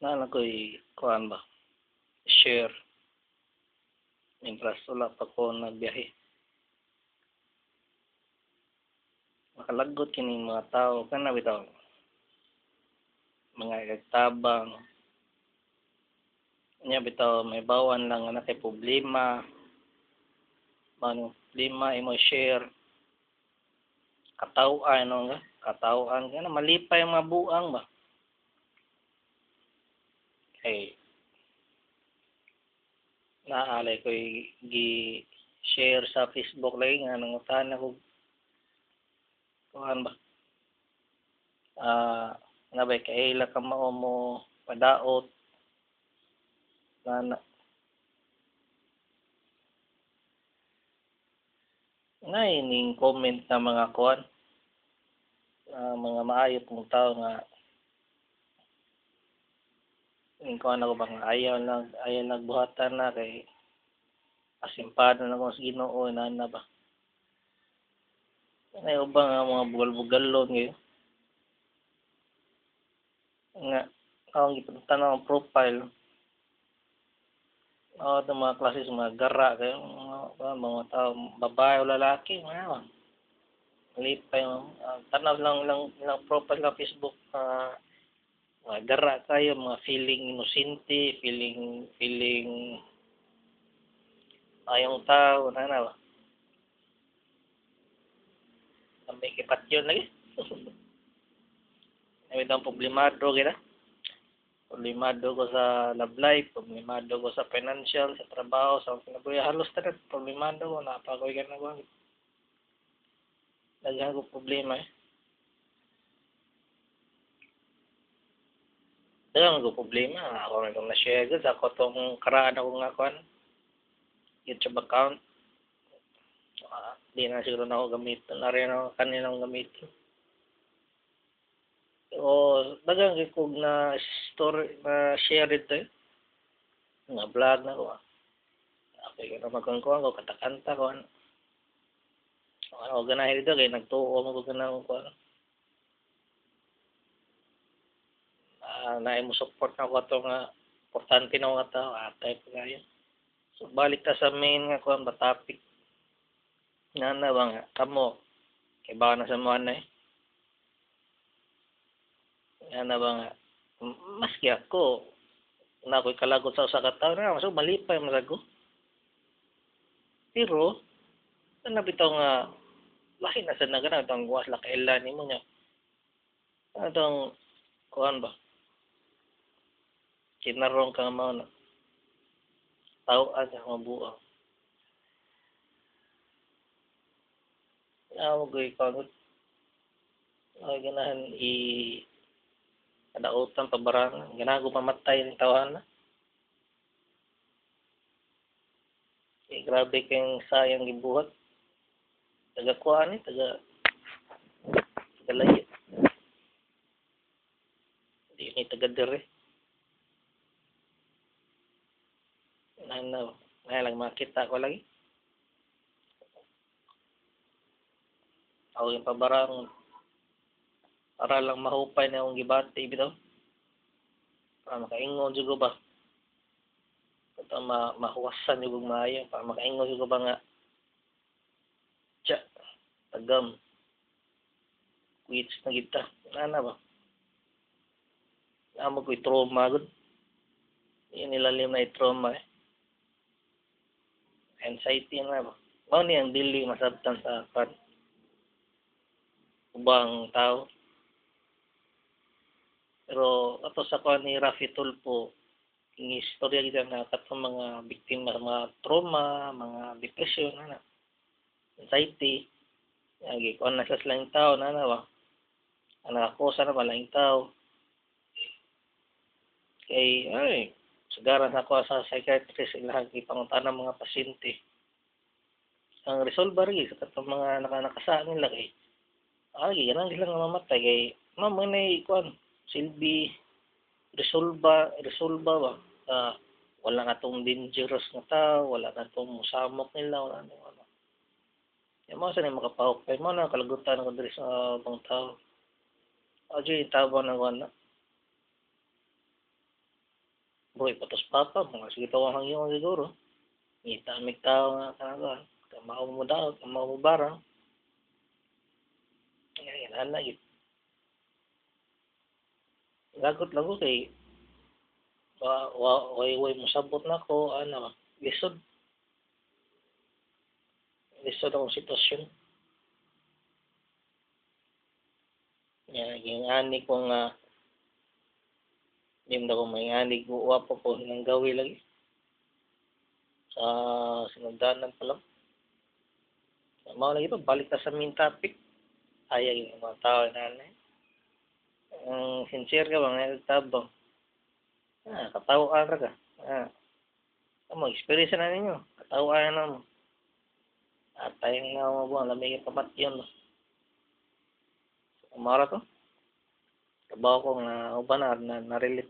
na ko'y kuan ba, share mientras wala pa ko nagbiyahe. Makalagot kining mga tao kana bitaw mga nagtabang nya bitaw may bawan lang nga kay problema manong problema imo share kataw-an ano nga kataw-an kana malipay ang mga buang ba kay naalay ko'y gi-share sa Facebook lagi nga nangutan ako kuan ba nabay kaila ka mao mo padaot na nga ining comment na mga kuan mga maayo pong tao nga ining kuan ako bang ayaw nagbuhatan na kay asimpado na ko sa Ginoo na ba ay ubang nga mga bugal-bugalon ngayon nga akong gipunta ng profile itong mga klase sa mga gara kayo mga tao babae o lalaki mga malipay tanaw lang profile sa Facebook mga gara kayo mga feeling inosente feeling ayong tao na ba may kipatyon lagi may itong problemado kita problemado ko sa love life, problemado ko sa financial, sa trabaho, sa kinabuhi. Halos talaga problemado ko. Napakoy ka na ko. Daghan ko problema eh. Daghan ko problema. Ako rin kong na-share ko. Ako itong karaan ako nga kuhan. YouTube account. Di na siguro na ako gamitin. Narin ako kanilang gamitin. O dagang kog na story na share dito eh. Nga vlog na ko. Okay ka na magkangkuhan ko, katakanta ko. Ano ganahin dito kay nagtuo mo ko ganang ko. Na mo support na ko ato nga importante na nga tao atay pa kayo. So balik ta sa main nga kuan ba topic. Nga na ba nga kamo kay ba na sa mga na eh. Ano ba nga, maski ako, na ako'y kalagot sa usa ka taon na, so malipay masago. Pero, bitaw nga, laki na sa nagana, itong guwas la kailan mo niya. Itong, kuhan ba, kinarong ka nga mga na, tawaan ka mabuang. Ako ko'y kagot, ganahan kadautan pabarang ganago mamatay ng tawahan na grabe kayong sayang gibuhat taga kuan taga layo di ni taga dire na lang makita ko lagi yung pabarang para lang mahupay na akong gibati bitaw para makaingon jud ko ba ito mahuwasan jud kog maayo para makaingon jud ko ba nga tagam quits na kita ana ba amo ko'y trauma gud yun nilalim na trauma anxiety na ba mao ni ang dili masabtan sa ubang tao. Pero ato sa kuan ni Rafi Tulfo, ang istorya gid na katong mga biktima mga trauma, mga depression anxiety, lagi kuan na sa laing tao ba. Ang nakakusa na laing tao. Kay sagaran ako sa psychiatrist ilang ipangutana mga pasyente. Ang resolver gid sa katong mga nakasaan nila kay ganang sila nga mamatay kay mamanay kuan silbi resolba ba wala nga tong dangerous nga tao wala na tong musamok nila wala na yung mga sanay makapahok kay mo na kalagutan ko diri sa bang tao yung tabo na kuan na Uy, patos papa, mga sige tawang hangyo siguro. Ngita mig tao nga kanaka, kamao mo daw, kamao mo barang. Ngayon, ana gid. Lagot lang ko kay way mosabot nako ano, lisod, lisod akong sitwasyon. Yung ani ko nga, hindi ko may ani ko, wapo ko ng gawi lagi. Sa sinugdanan pa lang. Mao lagi ito, balik na sa main topic. Ayaw yung mga tao na ano. Ang sincere ka ba, nga nagtabang. Katawaan ra ka. Amo, experience na ninyo. Katawaan na mo. At tayong nga mo buwan, lamig yung kapat yun. Umara to. Trabaho ko nga uban na relate